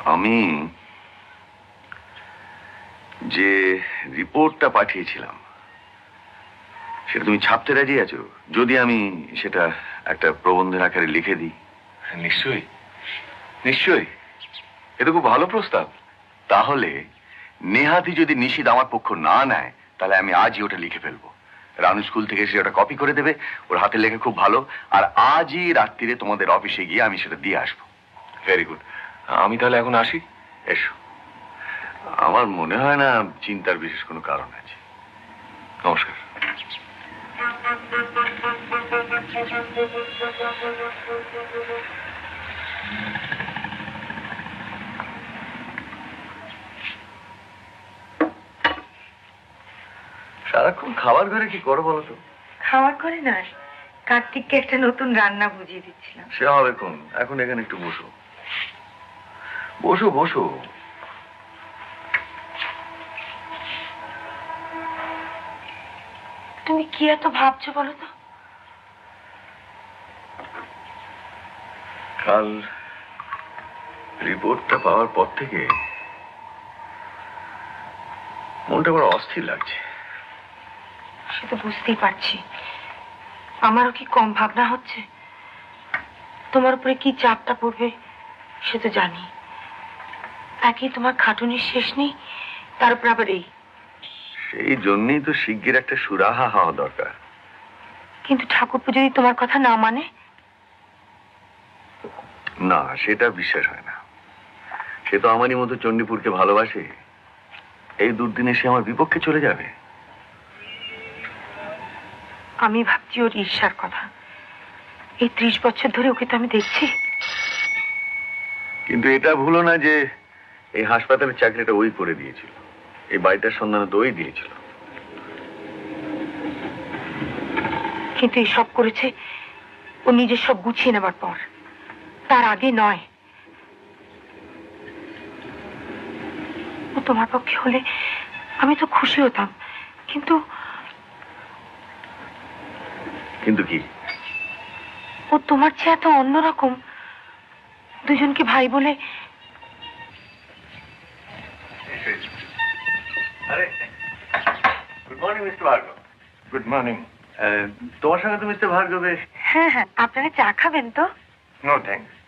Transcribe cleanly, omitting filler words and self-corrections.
আমি যে রিপোর্টটা পাঠিয়েছিলাম সেটা তুমি ছাপতে রাজি আছো? যদি আমি সেটা একটা প্রবন্ধের আকারে লিখে দিই। নিশ্চয়ই, নিশ্চয়ই। এটা খুব ভালো প্রস্তাব। তাহলে নেহাতি যদি নিশিত আমার পক্ষ না নেয়, তাহলে আমি আজই ওটা লিখে ফেলবো। রানু স্কুল থেকে এসে ওটা কপি করে দেবে। ওর হাতে লেখা খুব ভালো। আর আজই রাত্রিরে তোমাদের অফিসে গিয়ে আমি সেটা দিয়ে আসবো। Very good. আমি তাহলে এখন আসি। এসো। আমার মনে হয় না চিন্তার বিশেষ কোনো কারণ আছে। নমস্কার। সারাক্ষণ খাবার ঘরে কি করো বলো তো? খাওয়ার করে নয়, কার্তিককে একটা নতুন রান্না বুঝিয়ে দিচ্ছিলাম। সে হবে কোন, এখন এখানে একটু বসো। বসো বসো। তুমি কি এত ভাবছো বলো তো? কাল রিপোর্টটা পাওয়ার পর থেকে মনটা বড় অস্থির লাগছে। সে তো বুঝতেই পারছি। আমারও কি কম ভাবনা হচ্ছে? তোমার উপরে কি চাপটা পড়বে সে তো জানি। একই তোমার খাটুনির শেষ নেই, তার উপর আবার এই। সেই জন্যই তো শিগগির একটা সুরাহা হওয়া দরকার। কিন্তু ঠাকুরপো যদি তোমার কথা না মানে? না, সেটা বিশ্বাস হয় না। সে তো আমারই মতো চণ্ডীপুরকে ভালোবাসে। এই দুর্দিনে সে আমার বিপক্ষে চলে যাবে? আমি ভাবছি ওর ঈর্ষার কথা। এই 30 বছর ধরে ওকে তো আমি দেখছি। কিন্তু এটা ভুলো না যে এই হাসপাতালের চাকরিটা ওই করে দিয়েছিল, এই বাড়িটার সন্ধান তো ওই দিয়েছিল। কিন্তু এসব করেছে ও নিজের সব গুছিয়ে নেবার পর, তার আগে নয়। ও তোমার পক্ষে হলে আমি তো খুশি হতাম, কিন্তু কিন্তু কি? ও তোমার চেয়ে এত অন্যরকম। দুজনকে ভাই বলে। Good morning Mr Bhargav. Good morning. তোমার সঙ্গে তো মিস্টার ভার্গবের। হ্যাঁ হ্যাঁ, আপনারা চা খাবেন তো? No thanks.